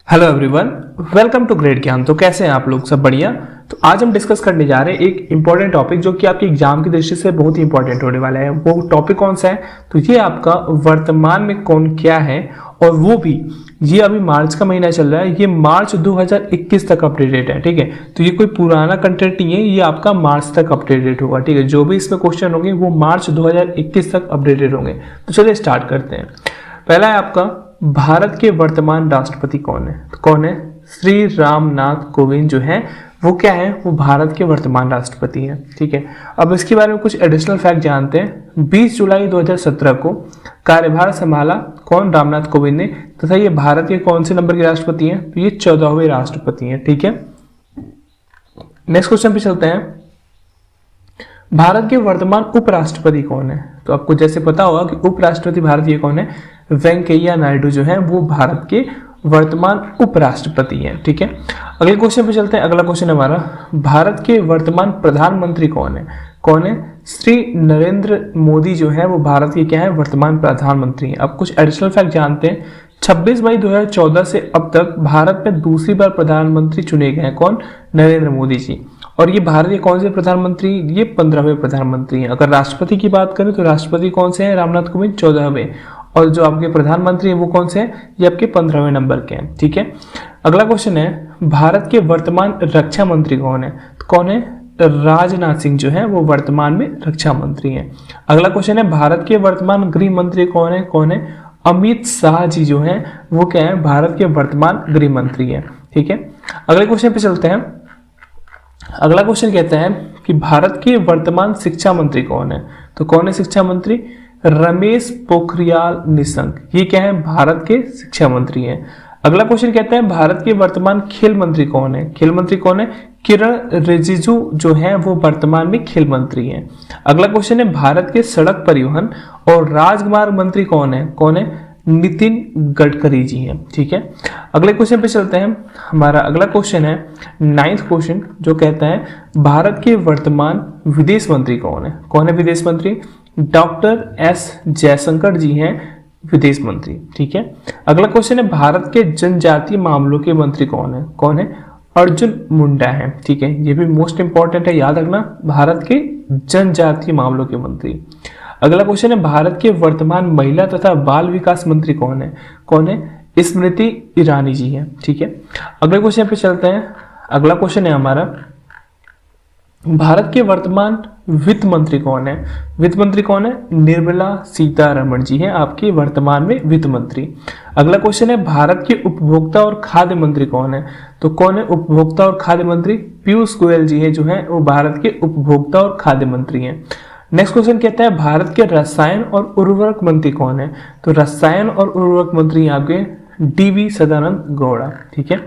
Hello everyone, welcome to Great Gyan. तो कैसे हैं आप लोग? सब बढ़िया। तो आज हम डिस्कस करने जा रहे हैं एक इंपॉर्टेंट टॉपिक जो कि आपके एग्जाम की दृष्टि से बहुत ही इंपॉर्टेंट होने वाला है। वो टॉपिक कौन सा है? तो ये आपका वर्तमान में कौन क्या है, और वो भी ये अभी मार्च का महीना चल रहा है, ये मार्च 2021 तक अपडेटेड है। ठीक है, तो ये कोई पुराना कंटेंट नहीं है, ये आपका मार्च तक अपडेटेड होगा। ठीक है, जो भी इसमें क्वेश्चन होंगे वो मार्च 2021 तक अपडेटेड होंगे। तो चलिए स्टार्ट करते हैं। पहला है आपका, भारत के वर्तमान राष्ट्रपति कौन है? तो कौन है? श्री रामनाथ कोविंद जो है वो क्या है? वो भारत के वर्तमान राष्ट्रपति हैं। ठीक है, अब इसके बारे में कुछ एडिशनल फैक्ट जानते हैं। 20 जुलाई 2017 को कार्यभार संभाला कौन? रामनाथ कोविंद ने। तथा ये भारत के कौन से नंबर के राष्ट्रपति हैं? तो ये 14वें राष्ट्रपति हैं। ठीक है, नेक्स्ट क्वेश्चन पे चलते हैं। भारत के वर्तमान उपराष्ट्रपति कौन है? तो आपको जैसे पता होगा कि उपराष्ट्रपति भारत के कौन है? वेंकैया नायडू जो है वो भारत के वर्तमान उपराष्ट्रपति हैं। ठीक है, अगले क्वेश्चन पे चलते हैं। अगला क्वेश्चन हमारा, भारत के वर्तमान प्रधानमंत्री कौन है? कौन है? श्री नरेंद्र मोदी जो है वो भारत के क्या है? वर्तमान प्रधानमंत्री हैं। अब कुछ एडिशनल फैक्ट जानते हैं। 26 मई 2014 से अब तक भारत में दूसरी बार प्रधानमंत्री चुने गए हैं। कौन? नरेंद्र मोदी जी। और ये भारत के कौन से प्रधानमंत्री? ये 15वें प्रधानमंत्री हैं। अगर राष्ट्रपति की बात करें तो राष्ट्रपति कौन से हैं? रामनाथ कोविंद 14वें। और जो आपके प्रधानमंत्री हैं वो कौन से हैं? ये आपके 15वें नंबर के हैं। ठीक है, अगला क्वेश्चन है, भारत के वर्तमान रक्षा मंत्री कौन है? तो कौन है? राजनाथ सिंह जो है वो वर्तमान में रक्षा मंत्री हैं। अगला क्वेश्चन है, भारत के वर्तमान गृह मंत्री कौन है? कौन है? अमित शाह जी जो हैं वो क्या है? भारत के वर्तमान गृह मंत्री हैं। ठीक है, अगले क्वेश्चन पे चलते हैं। अगला क्वेश्चन कहता है कि भारत के वर्तमान शिक्षा मंत्री कौन है? तो कौन है शिक्षा मंत्री? रमेश पोखरियाल निशंक। ये क्या है? भारत के शिक्षा मंत्री हैं। अगला क्वेश्चन कहता है, भारत के वर्तमान खेल मंत्री कौन है? खेल मंत्री कौन है? किरण रिजिजू जो है वो वर्तमान में खेल मंत्री हैं। अगला क्वेश्चन है, भारत के सड़क परिवहन और राजमार्ग मंत्री कौन है? कौन है? नितिन गडकरी जी हैं। ठीक है, अगले क्वेश्चन पे चलते हैं। हमारा अगला क्वेश्चन है 9th क्वेश्चन, जो कहता है भारत के वर्तमान विदेश मंत्री कौन है? कौन है विदेश मंत्री? डॉक्टर एस जयशंकर जी हैं विदेश मंत्री। ठीक है, अगला क्वेश्चन है, भारत के जनजातीय मामलों के मंत्री कौन है? कौन है? अर्जुन मुंडा है। ठीक है, ये भी मोस्ट इंपॉर्टेंट है, याद रखना, भारत के जनजातीय मामलों के मंत्री। अगला क्वेश्चन है, भारत के वर्तमान महिला तथा बाल विकास मंत्री कौन है? कौन है? स्मृति ईरानी जी हैं। ठीक है, अगले क्वेश्चन पे चलते हैं। अगला क्वेश्चन है हमारा, भारत के वर्तमान वित्त मंत्री कौन है? वित्त मंत्री कौन है? निर्मला सीतारमण जी हैं आपके वर्तमान में वित्त मंत्री। अगला क्वेश्चन है, भारत के उपभोक्ता और खाद्य मंत्री कौन है? तो कौन है उपभोक्ता और खाद्य मंत्री? पीयूष गोयल जी हैं जो हैं वो भारत के उपभोक्ता और खाद्य मंत्री हैं। नेक्स्ट क्वेश्चन कहता है, भारत के रसायन और उर्वरक मंत्री कौन है? तो रसायन और उर्वरक मंत्री आपके डीवी सदानंद गौड़ा। ठीक है,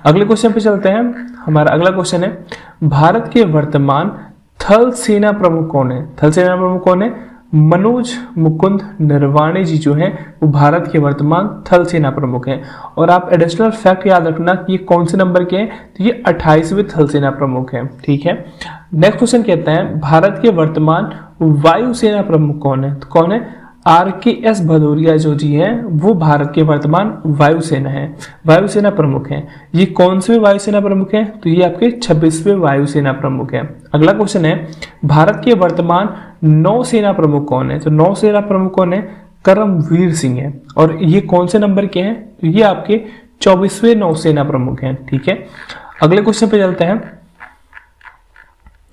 अगले क्वेश्चन पे चलते हैं। हमारा अगला क्वेश्चन है, भारत के वर्तमान थल सेना प्रमुख कौन है? थल सेना प्रमुख कौन है? मनोज मुकुंद नरवाणे जी जो हैं वो भारत के वर्तमान थल सेना प्रमुख हैं। और आप एडिशनल फैक्ट याद रखना कि ये कौन से नंबर के हैं? तो ये 28वें थल सेना प्रमुख हैं। ठीक है, नेक्स्ट क्वेश्चन कहता है, भारत के वर्तमान वायुसेना प्रमुख कौन है? तो कौन है? RKS भदौरिया जो जी हैं वो भारत के वर्तमान वायुसेना है, वायुसेना प्रमुख हैं। ये कौन से वायुसेना प्रमुख हैं? तो ये आपके 26वें वायुसेना प्रमुख हैं। अगला क्वेश्चन है, भारत के वर्तमान नौसेना प्रमुख कौन है? तो नौसेना प्रमुख कौन है? करमवीर सिंह है। और ये कौन से नंबर के हैं? तो ये आपके 24वें नौसेना प्रमुख हैं। ठीक है, अगले क्वेश्चन पे चलते हैं।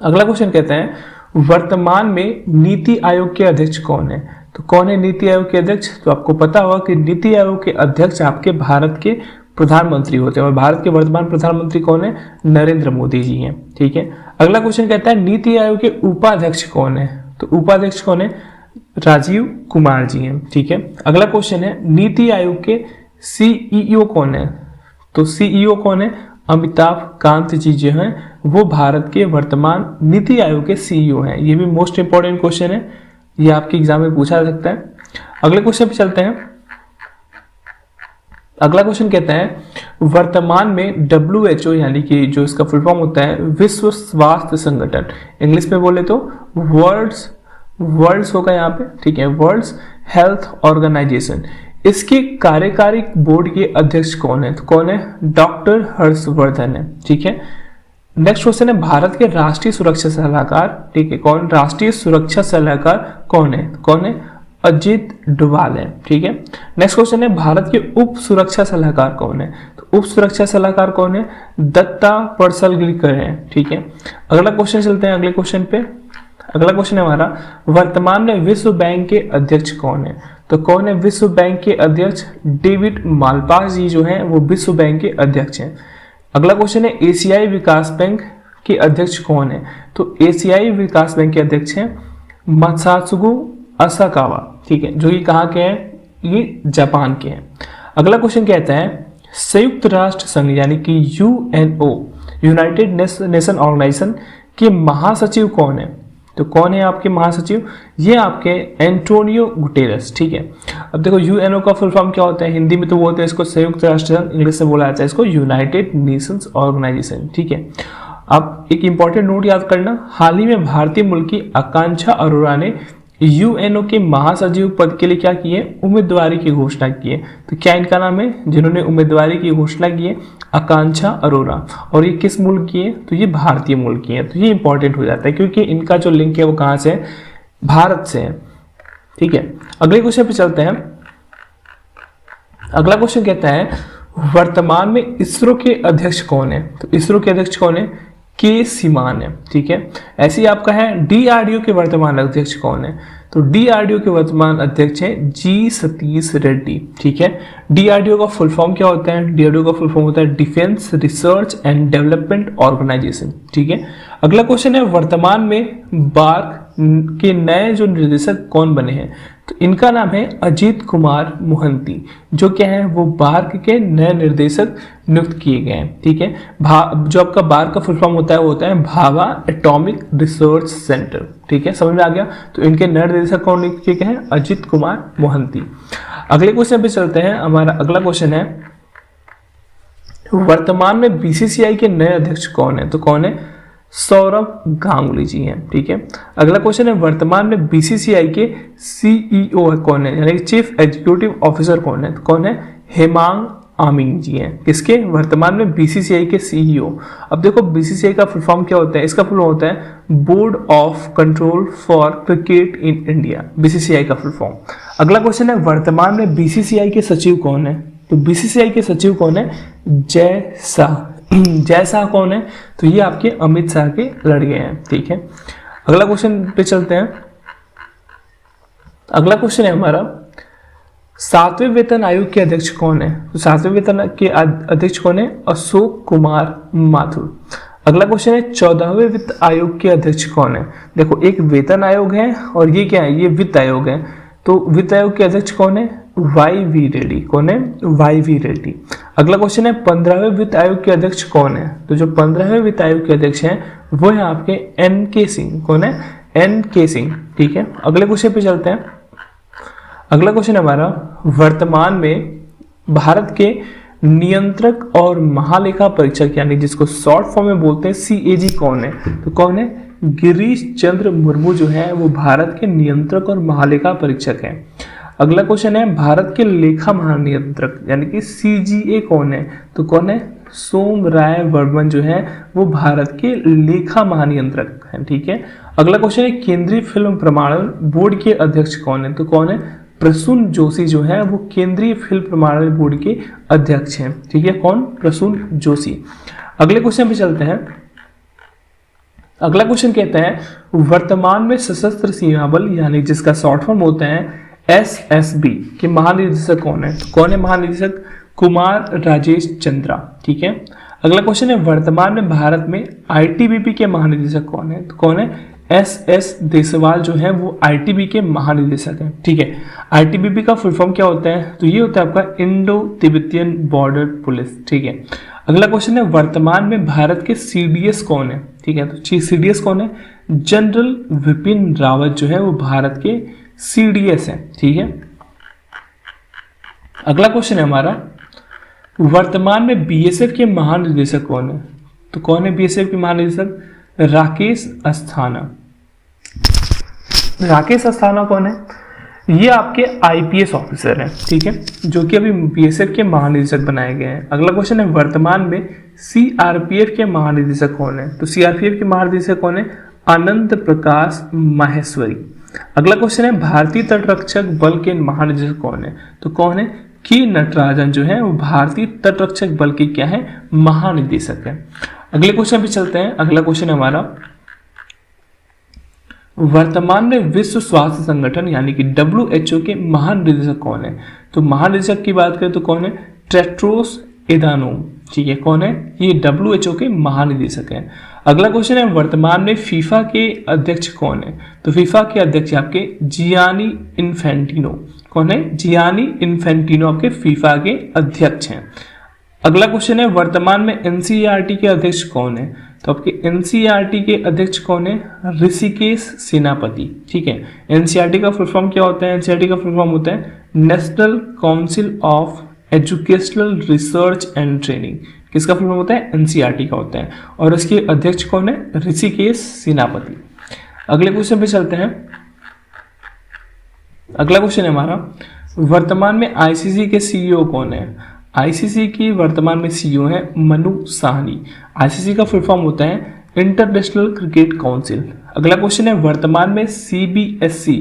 अगला क्वेश्चन कहता है, वर्तमान में नीति आयोग के अध्यक्ष कौन है? तो कौन है नीति आयोग के अध्यक्ष? तो आपको पता होगा कि नीति आयोग के अध्यक्ष आपके भारत के प्रधानमंत्री होते हैं। और भारत के वर्तमान प्रधानमंत्री कौन है? नरेंद्र मोदी जी हैं। ठीक है, अगला क्वेश्चन कहता है, नीति आयोग के उपाध्यक्ष कौन है? तो उपाध्यक्ष कौन है? राजीव कुमार जी हैं। ठीक है, अगला क्वेश्चन है, नीति आयोग के सीईओ कौन है? तो सीईओ कौन है? अमिताभ कांत जी जो हैं वो भारत के वर्तमान नीति आयोग के सीईओ हैं। ये भी मोस्ट इंपॉर्टेंट क्वेश्चन है, ये आपके एग्जाम में पूछा जा सकता है। अगले क्वेश्चन पे चलते हैं। अगला क्वेश्चन कहता है, वर्तमान में WHO यानी कि जो इसका फुल फॉर्म होता है विश्व स्वास्थ्य संगठन, इंग्लिश में बोले तो वर्ल्ड्स होगा यहाँ पे। ठीक है, वर्ल्ड्स हेल्थ ऑर्गेनाइजेशन, इसके कार्यकारी बोर्ड के अध्यक्ष कौन है? तो कौन है? डॉक्टर हर्षवर्धन है। ठीक है, नेक्स्ट क्वेश्चन है भारत के राष्ट्रीय सुरक्षा सलाहकार, ठीक है, कौन? राष्ट्रीय सुरक्षा सलाहकार कौन है? कौन है? अजीत डोभाल है। ठीक है, नेक्स्ट क्वेश्चन है भारत के उप सुरक्षा सलाहकार कौन है? तो उप सुरक्षा सलाहकार कौन है? दत्ता पडसलगीकर है। ठीक है, अगला क्वेश्चन चलते हैं अगले क्वेश्चन पे। अगला क्वेश्चन है हमारा वर्तमान में विश्व बैंक के अध्यक्ष कौन है? तो कौन है विश्व बैंक के अध्यक्ष? डेविड मालपास जी जो है वो विश्व बैंक के अध्यक्ष हैं। अगला क्वेश्चन है एशियाई विकास बैंक के अध्यक्ष कौन है? तो एशियाई विकास बैंक के अध्यक्ष हैं मात्सुगु असाकावा। ठीक है, जो कि कहाँ के हैं? ये जापान के हैं। अगला क्वेश्चन कहता है संयुक्त राष्ट्र संघ यानी कि यूएनओ, यूनाइटेड नेशन ऑर्गेनाइजेशन के महासचिव कौन है? तो कौन है आपके महासचिव? ये आपके एंटोनियो गुटेरस। ठीक है, अब देखो यूएनओ का फुल फॉर्म क्या होता है? हिंदी में तो बोलते हैं इसको संयुक्त राष्ट्र संघ, इंग्लिश से बोला जाता है इसको यूनाइटेड नेशंस ऑर्गेनाइजेशन। ठीक है, अब एक इंपॉर्टेंट नोट याद करना, हाल ही में भारतीय मूल की आकांक्षा अरोरा ने यूएनओ के महासचिव पद के लिए क्या किए? उम्मीदवारी की घोषणा की है। तो क्या इनका नाम है जिन्होंने उम्मीदवारी की घोषणा की है? आकांक्षा अरोरा। और ये किस मुल्क की है? तो ये भारतीय मुल्क की है। तो ये इंपॉर्टेंट हो जाता है क्योंकि इनका जो लिंक है वो कहाँ से है? भारत से है। ठीक है, अगले क्वेश्चन पे चलते हैं। अगला क्वेश्चन कहता है वर्तमान में इसरो के अध्यक्ष कौन है? तो इसरो के अध्यक्ष कौन है? के सीमान है। ठीक है, ऐसे ही आपका है डीआरडीओ के वर्तमान अध्यक्ष कौन है? तो डीआरडीओ के वर्तमान अध्यक्ष हैं जी सतीश रेड्डी। ठीक है, डीआरडीओ का फुल फॉर्म क्या होता है? डीआरडीओ का फुल फॉर्म होता है defence research and development organisation. ठीक है, अगला क्वेश्चन है वर्तमान में बार्क के नए जो निर्देशक कौन बने हैं? तो इनका नाम है अजीत कुमार मोहंती, जो क्या है? वो बार्क के नए निर्देशक नियुक्त किए गए हैं। ठीक है, जो आपका बार्क का फुल फॉर्म होता है वो होता है भाभा एटॉमिक रिसर्च सेंटर। ठीक है, समझ में आ गया? तो इनके नए निर्देशक कौन नियुक्त किए गए हैं? अजीत कुमार मोहंती। अगले क्वेश्चन पे चलते हैं। हमारा अगला क्वेश्चन है वर्तमान में बीसीसीआई के नए अध्यक्ष कौन है? तो कौन है? सौरभ गांगुली जी हैं। ठीक है, अगला क्वेश्चन है वर्तमान में बीसीसीआई के सीईओ कौन है? यानी चीफ एग्जीक्यूटिव ऑफिसर कौन है? तो कौन है? हेमांग आमिंग जी हैं। किसके? वर्तमान में बीसीसीआई के सीईओ। अब देखो बीसीसीआई का फुल फॉर्म क्या होता है? इसका फुल फॉर्म होता है board of control for cricket in India, BCCI का फुल फॉर्म। अगला क्वेश्चन है वर्तमान में बीसीसीआई के सचिव कौन है? तो बीसीसीआई के सचिव कौन है? जय शाह। जय शाह कौन है? तो ये आपके अमित शाह के लड़के हैं। ठीक है, अगला क्वेश्चन पे चलते हैं। अगला क्वेश्चन है हमारा 7वें वेतन आयोग के अध्यक्ष कौन है? तो 7वें वेतन के अध्यक्ष कौन है? अशोक कुमार माथुर। अगला क्वेश्चन है 14वें वित्त आयोग के अध्यक्ष कौन है? देखो एक वेतन आयोग है और ये क्या है? ये वित्त आयोग है। तो वित्त आयोग के अध्यक्ष कौन है? Y V Reddy. कौन है? Y V Reddy. अगला क्वेश्चन है 15वें वित्त आयोग के अध्यक्ष कौन है? तो जो 15वें वित्त आयोग के अध्यक्ष हैं वो है आपके एन के सिंह। कौन है? एन के सिंह। ठीक है, अगले क्वेश्चन पे चलते हैं। अगला क्वेश्चन हमारा वर्तमान में भारत के नियंत्रक और महालेखा परीक्षक यानी जिसको शॉर्ट फॉर्म में बोलते हैं सीएजी कौन है? तो कौन है? गिरीश चंद्र मुर्मू जो है वो भारत के नियंत्रक और महालेखा परीक्षक हैं। अगला क्वेश्चन है भारत के लेखा महानियंत्रक यानी कि सीजीए कौन है? तो कौन है? सोम राय वर्मन जो है वो भारत के लेखा महानियंत्रक हैं। ठीक है, अगला क्वेश्चन है केंद्रीय फिल्म प्रमाणन बोर्ड के अध्यक्ष कौन है? तो कौन है? प्रसून जोशी जो है वो केंद्रीय फिल्म प्रमाणन बोर्ड के अध्यक्ष हैं। ठीक है, कौन? प्रसून जोशी। अगले क्वेश्चन पे चलते हैं। अगला क्वेश्चन कहता है वर्तमान में सशस्त्र सीमा बल यानी जिसका शॉर्ट फॉर्म होता है एसएसबी के महानिदेशक कौन है? तो कौन है महानिदेशक? कुमार राजेश चंद्रा। ठीक है, अगला क्वेश्चन है वर्तमान में भारत में आईटीबीपी के महानिदेशक कौन है? तो कौन है? एस देसवाल जो है वो आईटीबी के महानिदेशक हैं। ठीक है, आईटीबीपी का फुल फॉर्म क्या होता है? तो ये होता है आपका इंडो तिब्बतियन बॉर्डर पुलिस। ठीक है, अगला क्वेश्चन है वर्तमान में भारत के सीडीएस कौन है? ठीक है, तो सीडीएस कौन है? जनरल विपिन रावत जो है वो भारत के सीडीएस है। ठीक है, अगला क्वेश्चन है हमारा वर्तमान में बीएसएफ के महानिदेशक कौन है? तो कौन है बीएसएफ के महानिदेशक? राकेश अस्थाना। राकेश अस्थाना कौन है? ये आपके आईपीएस ऑफिसर हैं, ठीक है, जो कि अभी बीएसएफ के महानिदेशक बनाए गए हैं। अगला क्वेश्चन है, वर्तमान में सीआरपीएफ के महानिदेशक कौन है? तो सीआरपीएफ के महानिदेशक कौन है? आनंद प्रकाश माहेश्वरी। अगला क्वेश्चन है, भारतीय तटरक्षक बल के महानिदेशक कौन है? तो कौन है? के नटराजन जो है वो भारतीय तटरक्षक बल के क्या है? महानिदेशक है। अगले क्वेश्चन पे चलते हैं। अगला क्वेश्चन है हमारा, वर्तमान में विश्व स्वास्थ्य संगठन यानी कि WHO के महानिदेशक कौन है? तो महानिदेशक की बात करें तो कौन है? टेड्रोस एधानोम, ठीक है, कौन है? ये WHO के महानिदेशक हैं। अगला क्वेश्चन है, वर्तमान में फीफा के अध्यक्ष कौन है? तो फीफा के अध्यक्ष आपके जियानी इन्फेंटिनो। कौन है? जियानी इन्फेंटिनो आपके फीफा के अध्यक्ष हैं। अगला क्वेश्चन है, वर्तमान में एनसीईआरटी के अध्यक्ष कौन है? तो आपके एनसीईआरटी के अध्यक्ष कौन है? ऋषिकेश सेनापति, ठीक है। एनसीईआरटी का फुल फॉर्म क्या होता है? एनसीईआरटी का फुल फॉर्म होता है national council of educational research and training. किसका फुल फॉर्म होता है? एनसीईआरटी का होता है। और इसके अध्यक्ष कौन है? ऋषिकेश सेनापति। अगले क्वेश्चन पे चलते हैं। अगला क्वेश्चन है हमारा, वर्तमान में आईसीसी के सीईओ कौन है? आईसीसी की वर्तमान में सीईओ है मनु साहनी। आईसीसी का फुल फॉर्म होता है इंटरनेशनल क्रिकेट काउंसिल। अगला क्वेश्चन है, वर्तमान में सीबीएसई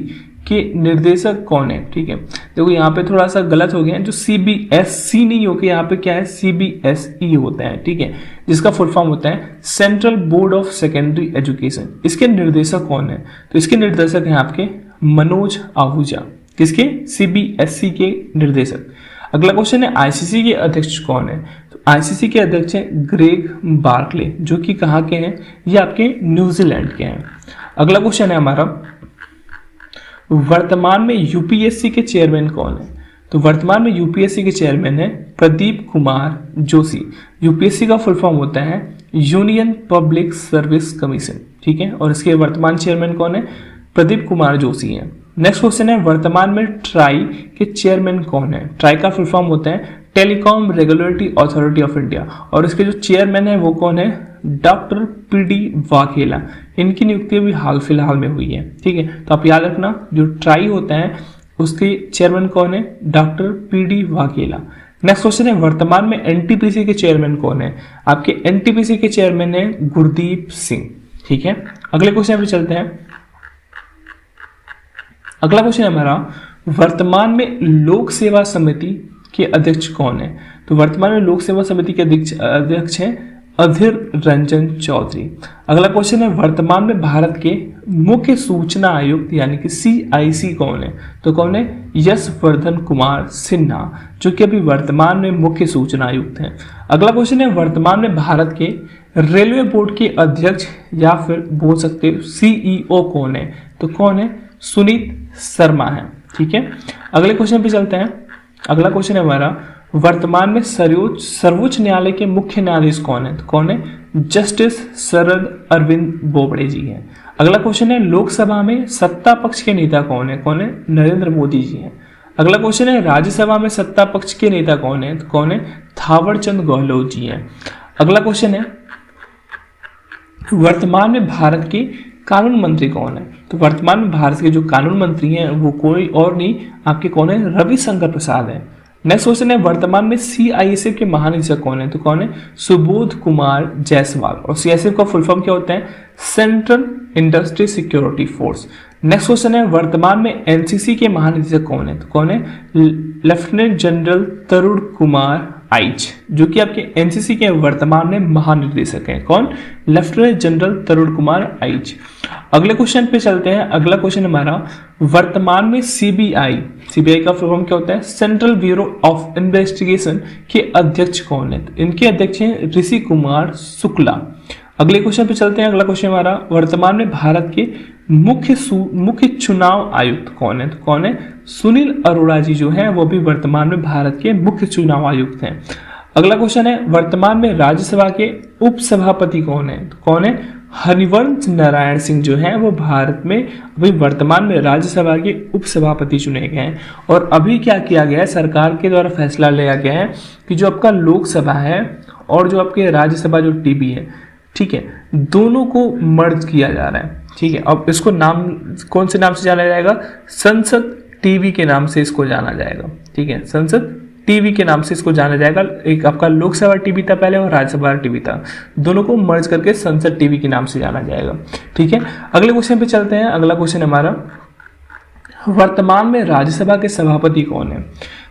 के निर्देशक कौन है? ठीक है, देखो यहाँ पे थोड़ा सा गलत हो गया है, जो सीबीएसई नहीं होकर यहाँ पे क्या है? सीबीएसई होता है, ठीक है, जिसका फुल फॉर्म होता है central board of secondary education. इसके निर्देशक कौन है? तो इसके निर्देशक हैं आपके मनोज आहूजा। किसके? सीबीएसई के निर्देशक। अगला क्वेश्चन है, आईसीसी के अध्यक्ष कौन है? तो आईसीसी के अध्यक्ष हैं ग्रेग बार्कले, जो कि कहाँ के हैं? ये आपके न्यूजीलैंड के हैं। अगला क्वेश्चन है हमारा, वर्तमान में यूपीएससी के चेयरमैन कौन है? तो वर्तमान में यूपीएससी के चेयरमैन है प्रदीप कुमार जोशी। यूपीएससी का फुल फॉर्म होता है यूनियन पब्लिक सर्विस कमीशन, ठीक है, और इसके वर्तमान चेयरमैन कौन है? प्रदीप कुमार जोशी हैं। नेक्स्ट क्वेश्चन है, वर्तमान में ट्राई के चेयरमैन कौन है? ट्राई का फुल फॉर्म होता है telecom regulatory authority of India, और इसके जो चेयरमैन है वो कौन है? Doctor PD Vaghela. इनकी नियुक्ति अभी हाल फिलहाल में हुई है, ठीक है, तो आप याद रखना, जो ट्राई होता है उसके चेयरमैन कौन है? Doctor PD Vaghela. Next question है, वर्तमान में एनटीपीसी के चेयरमैन कौन है? आपके एनटीपीसी के चेयरमैन है गुरदीप सिंह, ठीक है। अगले क्वेश्चन पे चलते हैं। अगला क्वेश्चन है हमारा, वर्तमान में लोक सेवा समिति के अध्यक्ष कौन है? तो वर्तमान में लोक सेवा समिति के अध्यक्ष हैं अधीर रंजन चौधरी। अगला क्वेश्चन है, वर्तमान में भारत के मुख्य सूचना आयुक्त यानी कि CIC कौन है? तो कौन है? यशवर्धन कुमार सिन्हा, जो कि अभी वर्तमान में मुख्य सूचना आयुक्त हैं। अगला क्वेश्चन है, वर्तमान में भारत के रेलवे बोर्ड के अध्यक्ष या फिर बोल सकते हो CEO कौन है? तो कौन है? सुनीत शर्मा है, ठीक है। अगले क्वेश्चन पे चलते हैं। अगला क्वेश्चन है हमारा, वर्तमान में सर्वोच्च न्यायालय के मुख्य न्यायाधीश कौन है? तो कौन है? जस्टिस शरद अरविंद बोबड़े जी हैं। अगला क्वेश्चन है, लोकसभा में सत्ता पक्ष के नेता कौन है? कौन है? नरेंद्र मोदी जी हैं। अगला क्वेश्चन है, राज्यसभा में सत्ता पक्ष के नेता कौन है? तो कौन है? थावर चंद गहलोत जी हैं। अगला क्वेश्चन है, वर्तमान में भारत के कानून मंत्री कौन है? तो वर्तमान में भारत के जो कानून मंत्री हैं वो कोई और नहीं, आपके कौन है? रविशंकर प्रसाद है। नेक्स्ट क्वेश्चन है, वर्तमान में CISF के महानिदेशक कौन है? तो कौन है? सुबोध कुमार जायसवाल। और CISF का फुल फॉर्म क्या होता है? Central industry security force. Next question है, वर्तमान में NCC के महानिदेशक कौन है? तो कौन है? लेफ्टिनेंट जनरल तरुण कुमार आइच, जो कि आपके NCC के वर्तमान में महानिदेशक हैं। कौन? लेफ्टिनेंट जनरल तरुण कुमार आइच। अगले क्वेश्चन पे चलते हैं। अगला क्वेश्चन हमारा, वर्तमान में CBI का फुल फॉर्म क्या होता है? सेंट्रल ब्यूरो ऑफ इन्वेस्टिगेशन के अध्यक्ष कौन है? इनके अध्यक्ष हैं ऋषि कुमार शुक्ला। अगले क्वेश्चन पे चलते हैं। अगला क्वेश्चन हमारा, वर्तमान में भारत के मुख्य चुनाव आयुक्त कौन है? तो कौन है? सुनील अरोड़ा जी जो हैं वो भी वर्तमान में भारत के मुख्य चुनाव आयुक्त हैं। अगला क्वेश्चन है, वर्तमान में राज्यसभा के उपसभापति कौन है? तो कौन है? हरिवंश नारायण सिंह जो हैं वो भारत में अभी वर्तमान में राज्यसभा के उपसभापति चुने गए हैं। और अभी क्या किया गया है? सरकार के द्वारा फैसला लिया गया है कि जो आपका लोकसभा है और जो आपके राज्यसभा जो TB है, ठीक है, दोनों को मर्ज किया जा रहा है, ठीक है। अब इसको नाम कौन से नाम से जाना जाएगा? संसद टीवी के नाम से इसको जाना जाएगा। ठीक है, संसद टीवी के नाम से इसको जाना जाएगा। एक आपका लोकसभा टीवी था पहले और राज्यसभा टीवी था, दोनों को मर्ज करके संसद टीवी के नाम से जाना जाएगा। ठीक है, अगले क्वेश्चन पे चलते हैं। अगला क्वेश्चन हमारा, वर्तमान में राज्यसभा के सभापति कौन है?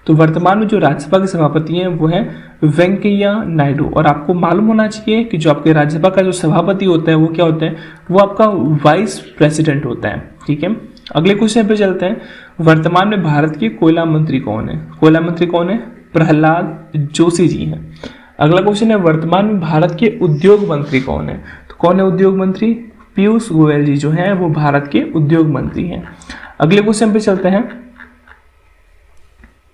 तो वर्तमान में जो राज्यसभा के सभापति हैं वो हैं वेंकैया नायडू। और आपको मालूम होना चाहिए कि जो आपके राज्यसभा का जो सभापति होता है वो क्या होता है, वो आपका वाइस प्रेसिडेंट होता है। ठीक है, अगले क्वेश्चन पे चलते हैं। वर्तमान में भारत के कोयला मंत्री कौन है? कोयला मंत्री कौन है? प्रहलाद जोशी जी हैं। अगला क्वेश्चन है, वर्तमान में भारत के उद्योग मंत्री कौन है? तो कौन है उद्योग मंत्री? पीयूष गोयल जी जो हैं वो भारत के उद्योग मंत्री हैं। अगले क्वेश्चन पे चलते हैं,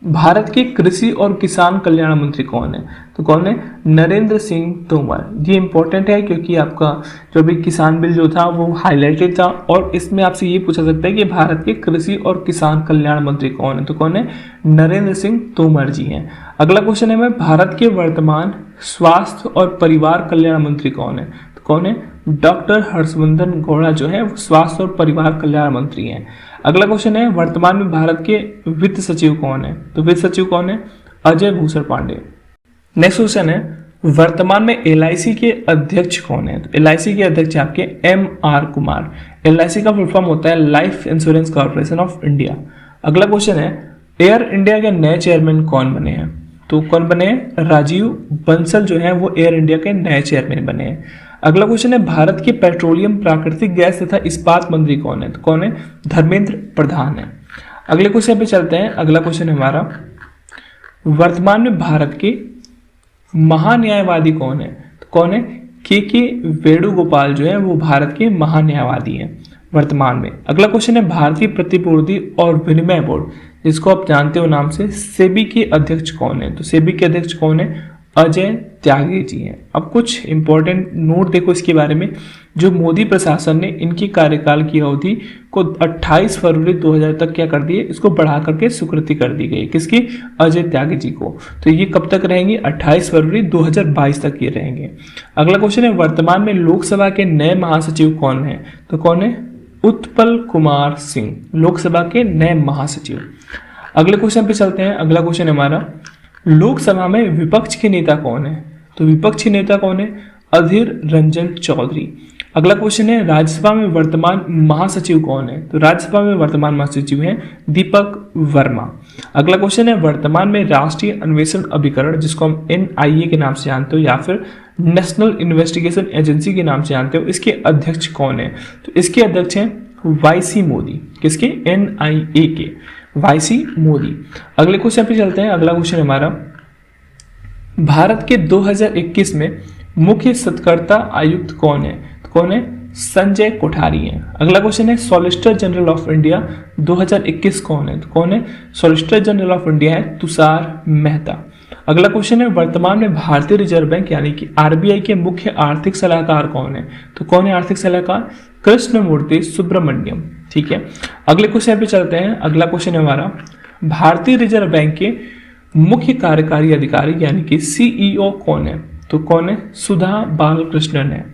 भारत के कृषि और किसान कल्याण मंत्री कौन है? तो कौन है? नरेंद्र सिंह तोमर। ये इंपॉर्टेंट है क्योंकि आपका जो भी किसान बिल जो था वो हाईलाइटेड था और इसमें आपसे ये पूछा सकता है कि भारत के कृषि और किसान कल्याण मंत्री कौन है? तो कौन है? नरेंद्र सिंह तोमर जी हैं। अगला क्वेश्चन है, भारत के वर्तमान स्वास्थ्य और परिवार कल्याण मंत्री कौन है? तो कौन है? डॉक्टर हर्षवर्धन गौड़ा जो है वो स्वास्थ्य और परिवार कल्याण मंत्री हैं। अगला क्वेश्चन है, वर्तमान में भारत के वित्त सचिव कौन है? तो वित्त सचिव कौन है? अजय भूषण पांडे। नेक्स्ट क्वेश्चन है, वर्तमान में एलआईसी के अध्यक्ष कौन है? तो एलआईसी के अध्यक्ष आपके एम.आर. कुमार। एलआईसी का फुल फॉर्म होता है life insurance corporation of India. अगला क्वेश्चन है, एयर इंडिया के नए चेयरमैन कौन बने हैं? तो कौन बने हैं? राजीव बंसल जो है वो एयर इंडिया के नए चेयरमैन बने हैं। अगला क्वेश्चन है, भारत के पेट्रोलियम, प्राकृतिक गैस तथा इस्पात मंत्री कौन है? तो कौन है? धर्मेंद्र प्रधान है। अगले क्वेश्चन पे चलते हैं। अगला क्वेश्चन है हमारा, वर्तमान में भारत के महान्यायवादी कौन है? तो कौन है? के वेणुगोपाल जो है वो भारत के महान्यायवादी हैं वर्तमान में। अगला क्वेश्चन है, भारतीय प्रतिपूर्ति और विनिमय बोर्ड जिसको आप जानते हो नाम से, सेबी के अध्यक्ष कौन है? तो सेबी के अध्यक्ष कौन है? अजय त्यागी जी हैं। अब कुछ इंपॉर्टेंट नोट देखो इसके बारे में। जो मोदी प्रशासन ने इनकी कार्यकाल की अवधि को 28 फरवरी 2000 तक क्या कर दिए, इसको बढ़ा करके स्वीकृति कर दी गई। किसकी? अजय त्यागी जी को। तो ये कब तक रहेंगे? 28 फरवरी 2022 तक ये रहेंगे। अगला क्वेश्चन है, वर्तमान में लोकसभा के नए महासचिव कौन है? तो कौन है? उत्पल कुमार सिंह, लोकसभा के नए महासचिव। अगले क्वेश्चन पे चलते हैं। अगला क्वेश्चन हमारा, लोकसभा में विपक्ष के नेता कौन है? तो विपक्षी नेता कौन है? अधीर रंजन चौधरी। अगला क्वेश्चन है, राज्यसभा में वर्तमान महासचिव कौन है? तो राज्यसभा में वर्तमान महासचिव हैं दीपक वर्मा। अगला क्वेश्चन है, वर्तमान में राष्ट्रीय अन्वेषण अभिकरण जिसको हम NIA के नाम से जानते हो या फिर नेशनल इन्वेस्टिगेशन एजेंसी के नाम से जानते हो, इसके अध्यक्ष कौन है? तो इसके अध्यक्ष हैं YC मोदी। किसके? NIA के YC मोदी। अगले क्वेश्चन पे चलते हैं। अगला क्वेश्चन हमारा, भारत के 2021 में मुख्य सत्कर्ता आयुक्त कौन है? तो कौन है? संजय कोठारी हैं। अगला क्वेश्चन है, सॉलिसिटर जनरल ऑफ इंडिया 2021 कौन है? तो कौन है? सॉलिसिटर जनरल ऑफ इंडिया है तुषार मेहता। अगला क्वेश्चन है, वर्तमान में भारतीय रिजर्व बैंक यानी कि RBI के मुख्य आर्थिक सलाहकार कौन है? तो कौन है आर्थिक सलाहकार? कृष्णमूर्ति सुब्रमण्यम। ठीक है, अगले क्वेश्चन पे चलते हैं। अगला क्वेश्चन है हमारा, भारतीय रिजर्व बैंक के मुख्य कार्यकारी अधिकारी यानी कि CEO कौन है? तो कौन है? सुधा बालकृष्णन है।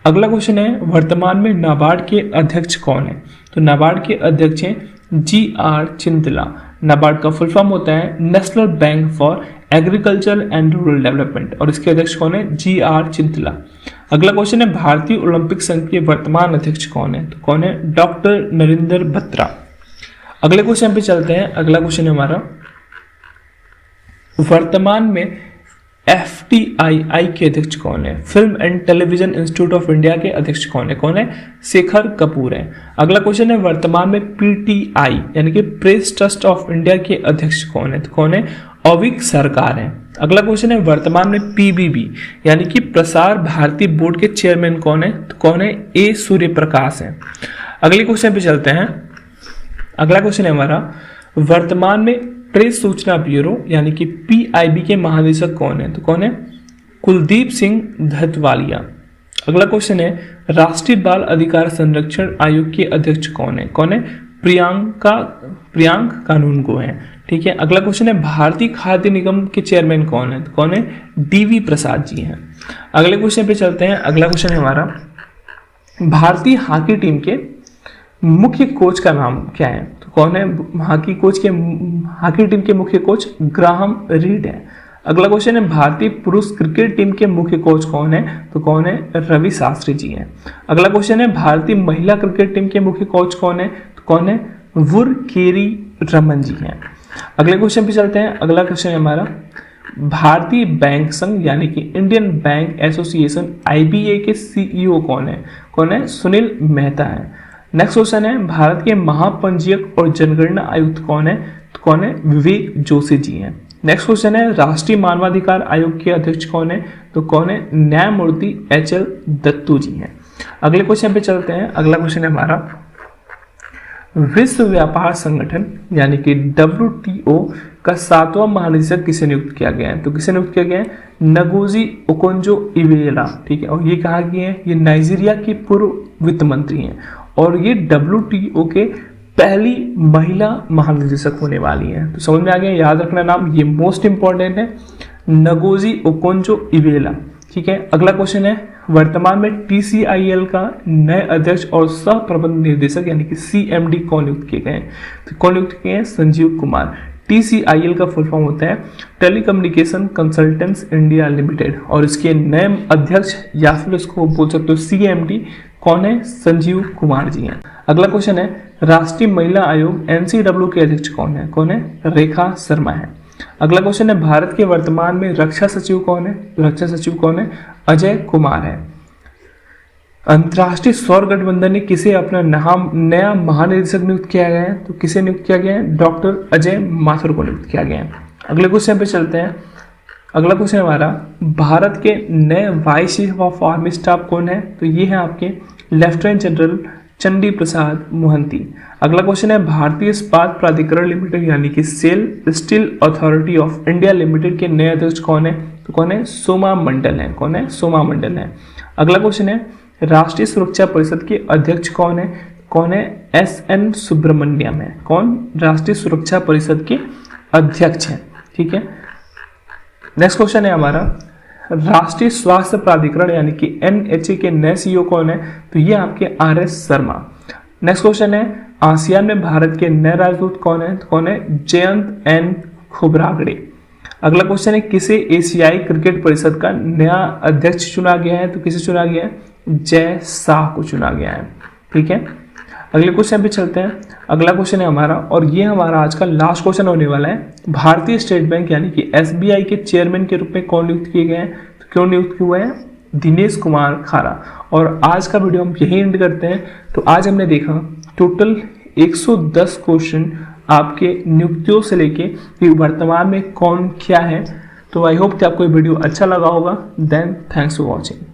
अगला क्वेश्चन है, वर्तमान में नाबार्ड के अध्यक्ष कौन है? तो नाबार्ड के अध्यक्ष हैं GR चिंतला। नाबार्ड का फुल फॉर्म होता है national bank for agriculture and rural development और इसके अध्यक्ष कौन है? GR चिंतला। अगला क्वेश्चन है, भारतीय ओलंपिक संघ के वर्तमान अध्यक्ष कौन है? तो कौन है? डॉक्टर नरेंद्र बत्रा। अगले क्वेश्चन पे चलते हैं। अगला क्वेश्चन है हमारा, वर्तमान में FTII के अध्यक्ष कौन है? Film and television institute of India के अध्यक्ष कौन है? कौन है? शेखर कपूर है। अगला क्वेश्चन है, वर्तमान में PTI यानी कि प्रेस ट्रस्ट ऑफ इंडिया के अध्यक्ष कौन है? तो कौन है? अविक सरकार है। अगला क्वेश्चन है, वर्तमान में PBB यानी कि प्रसार भारती बोर्ड के चेयरमैन कौन है? तो कौन है? A सूर्य प्रकाश है। अगले क्वेश्चन पे चलते हैं। अगला क्वेश्चन है हमारा, वर्तमान में प्रेस सूचना ब्यूरो यानी कि PIB के महानिदेशक कौन है? तो कौन है? कुलदीप सिंह धतवालिया। अगला क्वेश्चन है, राष्ट्रीय बाल अधिकार संरक्षण आयोग के अध्यक्ष कौन है? कौन है? प्रियांक कानूनगो है। ठीक है, अगला क्वेश्चन है, भारतीय खाद्य निगम के चेयरमैन कौन है? तो कौन है? DV प्रसाद जी हैं। अगले क्वेश्चन पे चलते हैं। अगला क्वेश्चन है हमारा, भारतीय हॉकी टीम के मुख्य कोच का नाम क्या है? तो कौन है हॉकी टीम के मुख्य कोच? ग्राहम रीड है। अगला क्वेश्चन है भारतीय पुरुष क्रिकेट टीम के मुख्य कोच कौन है? तो कौन है? रवि शास्त्री जी हैं। अगला क्वेश्चन है भारतीय महिला क्रिकेट टीम के मुख्य कोच कौन है? तो कौन है? वुरकेरी रमन जी हैं। अगले क्वेश्चन पे चलते हैं। अगला क्वेश्चन है हमारा भारतीय बैंक संघ यानी कि इंडियन बैंक एसोसिएशन IBA के CEO कौन है? कौन है? सुनील मेहता है। नेक्स्ट क्वेश्चन है भारत के महापंजीयक और जनगणना आयुक्त कौन है? तो कौन है? विवेक जोशी जी हैं। नेक्स्ट क्वेश्चन है राष्ट्रीय मानवाधिकार आयोग के अध्यक्ष कौन है? तो कौन है? न्यायमूर्ति HL दत्तू जी हैं। अगले क्वेश्चन पे चलते हैं। अगला क्वेश्चन है हमारा विश्व व्यापार संगठन यानी कि WTO का 7वां महानिदेशक किसे नियुक्त किया गया है? तो किसे नियुक्त किया गया है? Ngozi Okonjo-Iweala. ठीक है, और ये कहाँ की है? ये नाइजीरिया की पूर्व वित्त मंत्री हैं और ये WTO के पहली महिला महानिदेशक होने वाली हैं। तो समझ में आ गया, याद रखना नाम, ये मोस्ट इंपॉर्टेंट है, नगोजी ओकोंजो-इवेला। ठीक है, अगला क्वेश्चन है वर्तमान में TCIL का नए अध्यक्ष और सह प्रबंध निर्देशक यानी कि CMD कौन नियुक्त किए गए हैं? तो कौन नियुक्त किए हैं? संजीव कुमार। TCIL का फुल फॉर्म होता है टेलीकम्युनिकेशन कंसल्टेंट्स इंडिया लिमिटेड और इसके नए अध्यक्ष या फिर उसको बोल सकते हो CMD कौन है? संजीव कुमार जी हैं। अगला क्वेश्चन है राष्ट्रीय महिला आयोग NCW के अध्यक्ष कौन है? कौन है? रेखा शर्मा है। अगला क्वेश्चन है भारत के वर्तमान में रक्षा सचिव कौन है? रक्षा सचिव कौन है? अजय कुमार है। अंतर्राष्ट्रीय सौर गठबंधन ने किसे अपना नया महानिदेशक नियुक्त किया गया है? तो किसे नियुक्त किया गया है? डॉक्टर अजय माथुर को नियुक्त किया गया है। अगले क्वेश्चन पे चलते हैं। अगला क्वेश्चन हमारा भारत के नए vice chief of army staff कौन है? तो ये है आपके लेफ्टिनेंट जनरल चंडी प्रसाद मोहंती। अगला क्वेश्चन है भारतीय इस्पात प्राधिकरण लिमिटेड यानी कि SAIL steel authority of India limited के नए अध्यक्ष कौन है? तो कौन है? सोमा मंडल है। कौन है? सोमा मंडल है। अगला क्वेश्चन है राष्ट्रीय सुरक्षा परिषद के अध्यक्ष कौन है? कौन है? SN सुब्रमण्यम है। कौन? राष्ट्रीय सुरक्षा परिषद के अध्यक्ष हैं। ठीक है, नेक्स्ट क्वेश्चन है हमारा राष्ट्रीय स्वास्थ्य प्राधिकरण यानी कि NHA के नए CEO कौन है? तो ये आपके RS शर्मा। नेक्स्ट क्वेश्चन है आसियान में भारत के नए राजदूत कौन है? तो कौन है? जयंत N खोब्रागड़े। अगला क्वेश्चन है किसे एशियाई क्रिकेट परिषद का नया अध्यक्ष चुना गया है? तो किसे चुना गया है? जय शाह को चुना गया है। ठीक है, अगले क्वेश्चन पे चलते हैं। अगला क्वेश्चन है हमारा और ये हमारा आज का लास्ट क्वेश्चन होने वाला है भारतीय स्टेट बैंक यानी कि SBI के चेयरमैन के रूप में कौन नियुक्त किए गए हैं? तो क्यों नियुक्त हुए हैं? दिनेश कुमार खारा। और आज का वीडियो हम यही एंड करते हैं। तो आज हमने देखा टोटल 110 क्वेश्चन आपके नियुक्तियों से लेके कि वर्तमान में कौन क्या है। तो आई होप कि आपको ये वीडियो अच्छा लगा होगा। Then thanks for watching.